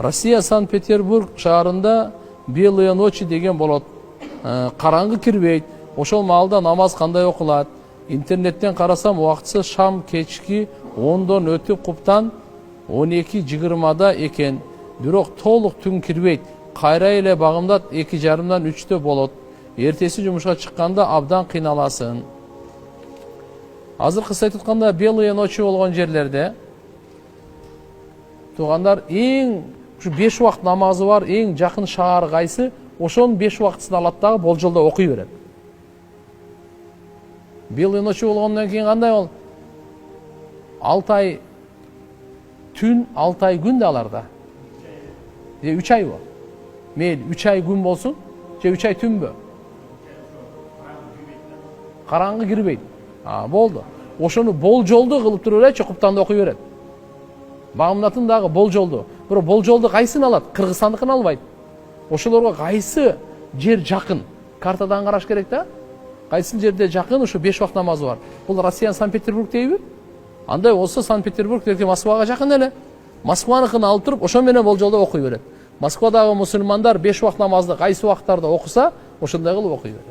Россия Санкт-Петербург шаарында белые ночи деген болот. Караңгы кирбейт. Ошол маалда намаз кандай окулат? Интернеттен карасам убактысы шам кечки 10дон өтүп куптан 12:20 экен. Бирок толук түн кирбейт. Кайра эле багымдат 2:30-дан 3-тө болот. Эртеси жумушка чыкканда абдан кыйналасың. Азыр айтып атканда белые ночи болгон жерлерде туугандар эң ушу 5 убакыт намазы бар, эң жакын шаар кайсы? Ошонун 5 убактысын алат дагы болжолдо окуй берет. Белые ночи болгондон кийин кандай бол? 6 ай түн, 6 ай күн да аларда. 3 ай бол. Мейли 3 ай күн болсун, же 3 ай түнбү? Караңгы кирбейт. Болду. Ошону болжолду кылып туруп эле куптанды окуй берет. Багымдатын дагы болжолду. Бирок болжолду кайсын алат? Кыргызстандыкын албайт. Ошолорго кайсы жер жакын? Картадан караш керек да? Кайсы жерде жакын ушу 5 убакыт намазы бар. Бул Россия Санкт-Петербург дейби? Андай болсо Санкт-Петербург деги Москвага жакын эле. Москваныкын алып туруп ошо менен болжолдо окуй берет. Москвадагы мусулмандар 5 убакыт намазды кайсы убакыттарда окуса, ошондой кылып окуй берет.